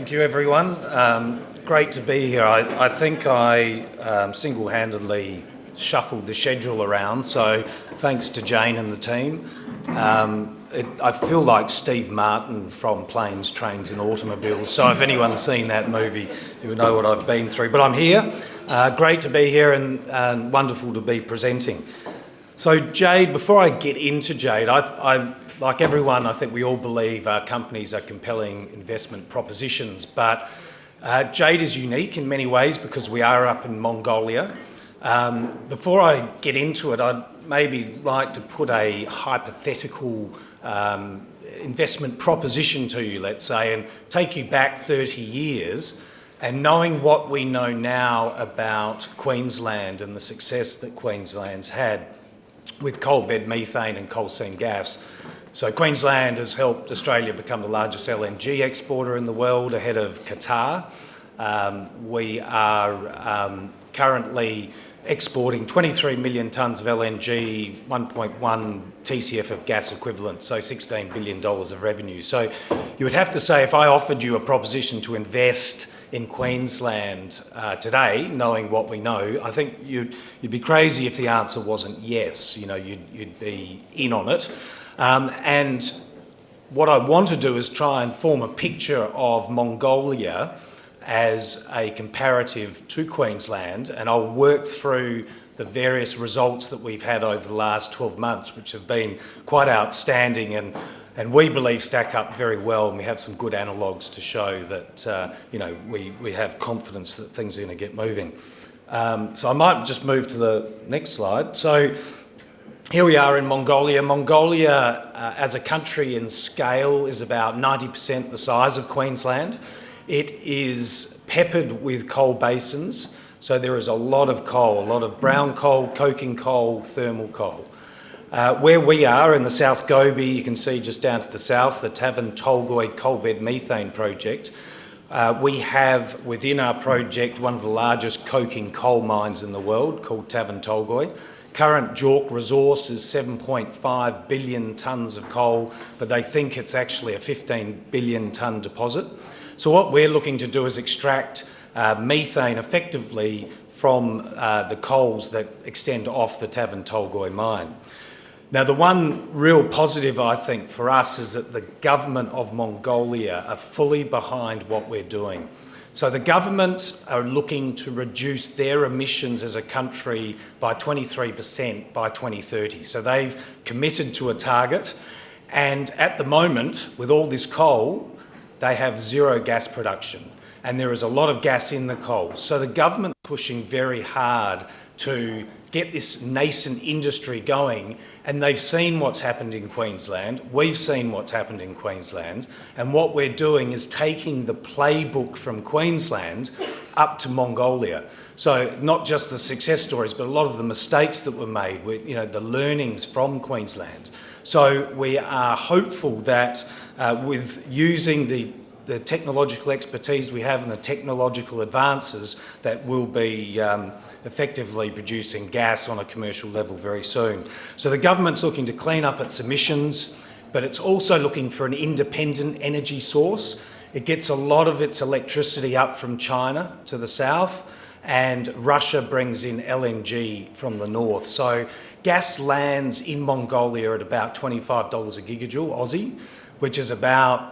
Thank you, everyone. Great to be here. I think I single-handedly shuffled the schedule around, so thanks to Jane and the team. I feel like Steve Martin from Planes, Trains and Automobiles, so if anyone's seen that movie, you would know what I've been through. But I'm here. Great to be here and wonderful to be presenting. So Jade, before I get into Jade, like everyone, I think we all believe our companies are compelling investment propositions, but Jade is unique in many ways because we are up in Mongolia. Before I get into it, I'd maybe like to put a hypothetical investment proposition to you, let's say, and take you back 30 years, and knowing what we know now about Queensland and the success that Queensland's had with coal bed methane and coal seam gas. So Queensland has helped Australia become the largest LNG exporter in the world, ahead of Qatar. We are currently exporting 23 million tonnes of LNG, 1.1 TCF of gas equivalent, so $16 billion of revenue. So you would have to say, if I offered you a proposition to invest in Queensland today, knowing what we know, I think you'd be crazy if the answer wasn't yes. You know, you'd be in on it. And what I want to do is try and form a picture of Mongolia as a comparative to Queensland, and I'll work through the various results that we've had over the last 12 months, which have been quite outstanding and we believe stack up very well, and we have some good analogues to show that we have confidence that things are going to get moving. So I might just move to the next slide. So here we are in Mongolia. Mongolia, as a country in scale, is about 90% the size of Queensland. It is peppered with coal basins, so there is a lot of coal, a lot of brown coal, coking coal, thermal coal. Where we are in the South Gobi, you can see just down to the south, the Tavantolgoi Coal Bed Methane project. We have within our project one of the largest coking coal mines in the world, called Tavantolgoi. Current JORC resource is 7.5 billion tonnes of coal, but they think it's actually a 15 billion tonne deposit. So what we're looking to do is extract methane effectively from the coals that extend off the Tavantolgoi mine. Now, the one real positive, I think, for us is that the government of Mongolia are fully behind what we're doing. So the government are looking to reduce their emissions as a country by 23% by 2030. So they've committed to a target. And at the moment, with all this coal, they have zero gas production. And there is a lot of gas in the coal. So the government's pushing very hard to get this nascent industry going, and they've seen what's happened in Queensland. We've seen what's happened in Queensland, and what we're doing is taking the playbook from Queensland up to Mongolia. So not just the success stories, but a lot of the mistakes that were made, the learnings from Queensland. So we are hopeful that with using the technological expertise we have and the technological advances, that we'll be effectively producing gas on a commercial level very soon. So the government's looking to clean up its emissions, but it's also looking for an independent energy source. It gets a lot of its electricity up from China to the south, and Russia brings in LNG from the north. So gas lands in Mongolia at about $25 a gigajoule Aussie, which is about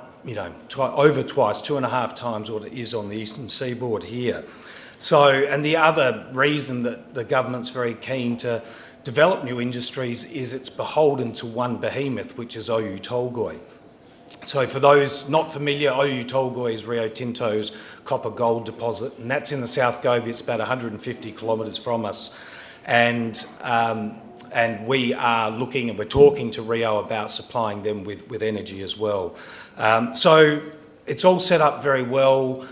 over twice, 2.5 times what it is on the eastern seaboard here. So, and the other reason that the government's very keen to develop new industries is it's beholden to one behemoth, which is Oyu Tolgoi. So for those not familiar, Oyu Tolgoi is Rio Tinto's copper gold deposit, and that's in the South Gobi. It's about 150 kilometres from us. And we are looking and we're talking to Rio about supplying them with energy as well. So it's all set up very well.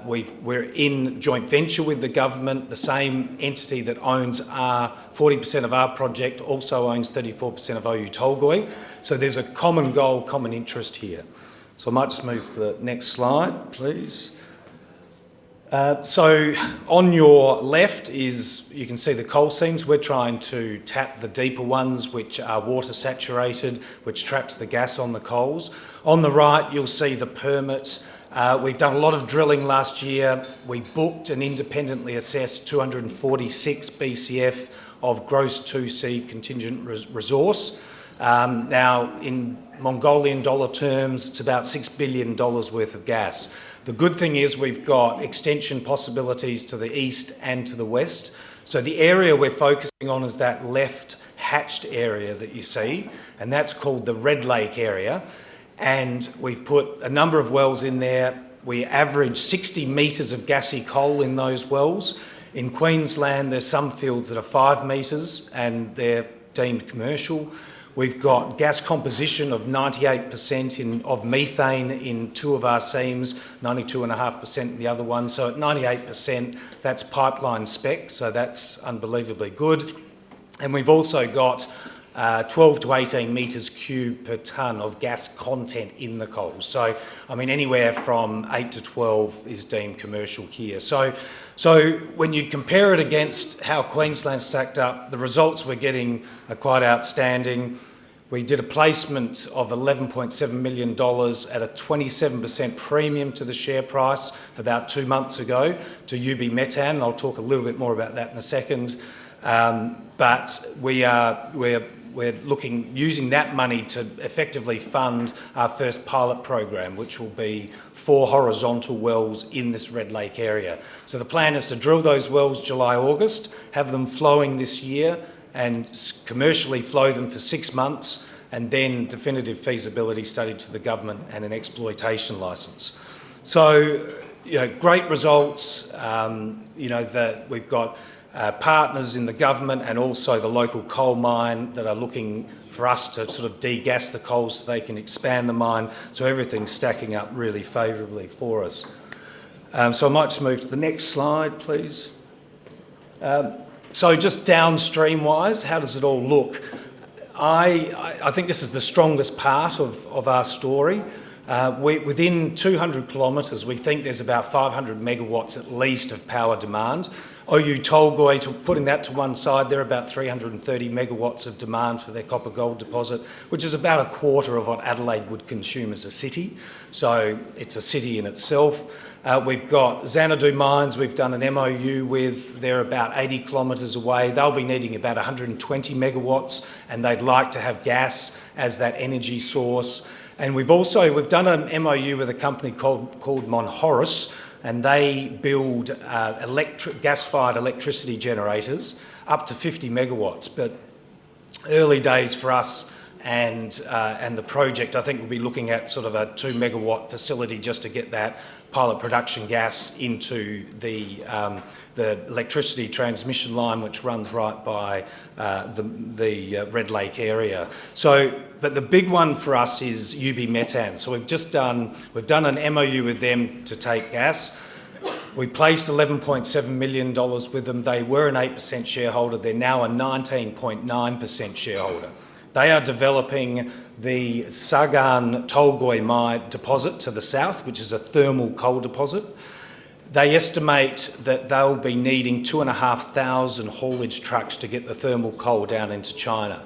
We're in joint venture with the government. The same entity that owns 40% of our project also owns 34% of Oyu Tolgoi. So there's a common goal, common interest here. So I might just move to the next slide, please. So on your left you can see the coal seams. We're trying to tap the deeper ones, which are water saturated, which traps the gas on the coals. On the right, you'll see the permit We've done a lot of drilling last year. We booked and independently assessed 246 BCF of gross 2C contingent resource. Now, in Mongolian dollar terms, it's about $6 billion worth of gas. The good thing is we've got extension possibilities to the east and to the west. So the area we're focusing on is that left hatched area that you see, and that's called the Red Lake area. And we've put a number of wells in there. We average 60 metres of gassy coal in those wells. In Queensland, there's some fields that are 5 metres and they're deemed commercial. We've got gas composition of 98% of methane in 2 of our seams, 92.5% in the other one. So at 98%, that's pipeline spec, so that's unbelievably good. And we've also got 12 to 18 metres cube per tonne of gas content in the coal. So, I mean, anywhere from 8 to 12 is deemed commercial here. So when you compare it against how Queensland stacked up, the results we're getting are quite outstanding. We did a placement of $11.7 million at a 27% premium to the share price about 2 months ago to UB Methane, and I'll talk a little bit more about that in a second. But we're using that money to effectively fund our first pilot program, which will be 4 horizontal wells in this Red Lake area. So the plan is to drill those wells July, August, have them flowing this year and commercially flow them for 6 months, and then definitive feasibility study to the government and an exploitation licence. So, great results. That we've got partners in the government and also the local coal mine that are looking for us to sort of degas the coal so they can expand the mine. So everything's stacking up really favourably for us. So I might just move to the next slide, please. So just downstream-wise, how does it all look? I think this is the strongest part of our story. Within 200 kilometres, we think there's about 500 megawatts at least of power demand. Tavantolgoi, putting that to one side, they're about 330 megawatts of demand for their copper gold deposit, which is about a quarter of what Adelaide would consume as a city. So it's a city in itself. We've got Xanadu Mines, we've done an MOU with, they're about 80 kilometres away. They'll be needing about 120 megawatts and they'd like to have gas as that energy source. And we've done an MOU with a company called Mongolia, and they build gas-fired electricity generators up to 50 megawatts. But early days for us and the project, I think we'll be looking at sort of a 2 megawatt facility just to get that pilot production gas into the electricity transmission line, which runs right by the Red Lake area. But the big one for us is UB Methane. So we've done an MOU with them to take gas. We placed $11.7 million with them. They were an 8% shareholder. They're now a 19.9% shareholder. They are developing the Tavantolgoi mine deposit to the south, which is a thermal coal deposit. They estimate that they'll be needing 2,500 haulage trucks to get the thermal coal down into China.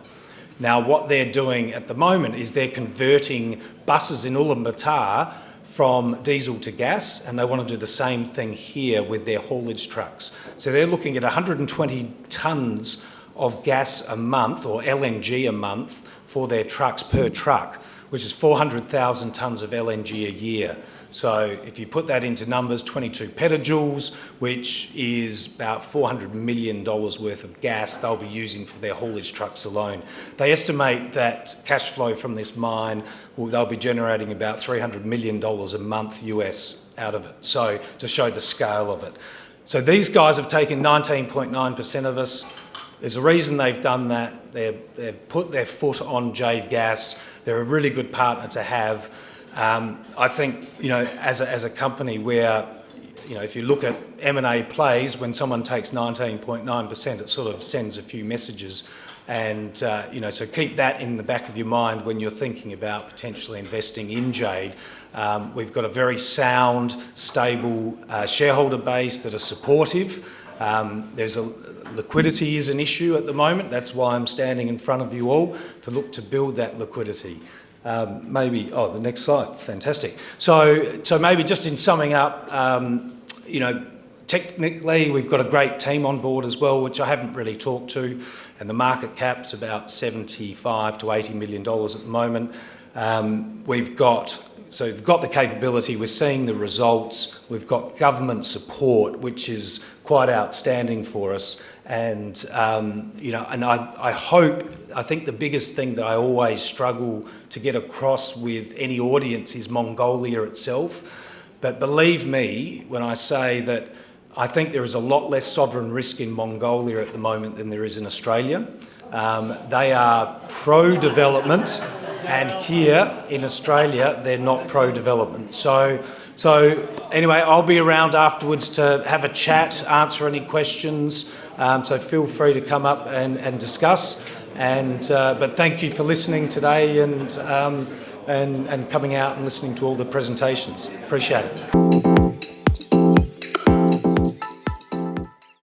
Now, what they're doing at the moment is they're converting buses in Ulaanbaatar from diesel to gas, and they want to do the same thing here with their haulage trucks. So they're looking at 120 tonnes of gas a month, or LNG a month, for their trucks per truck, which is 400,000 tonnes of LNG a year. So if you put that into numbers, 22 petajoules, which is about $400 million worth of gas they'll be using for their haulage trucks alone. They estimate that cash flow from this mine, they'll be generating about $300 million a month US out of it, so to show the scale of it. So these guys have taken 19.9% of us. There's a reason they've done that. They've put their foot on Jade Gas. They're a really good partner to have. I think, as a company where, if you look at M&A plays, when someone takes 19.9%, it sort of sends a few messages. And, so keep that in the back of your mind when you're thinking about potentially investing in Jade. We've got a very sound, stable shareholder base that are supportive. Liquidity is an issue at the moment. That's why I'm standing in front of you all, to look to build that liquidity. the next slide, fantastic. So maybe just in summing up, technically we've got a great team on board as well, which I haven't really talked to, and the market cap's about $75 to $80 million at the moment. We've got the capability, we're seeing the results, we've got government support, which is quite outstanding for us. And, I think the biggest thing that I always struggle to get across with any audience is Mongolia itself. But believe me when I say that I think there is a lot less sovereign risk in Mongolia at the moment than there is in Australia. They are pro-development, and here in Australia, they're not pro-development. So anyway, I'll be around afterwards to have a chat, answer any questions. So feel free to come up and discuss. But thank you for listening today and coming out and listening to all the presentations. Appreciate it.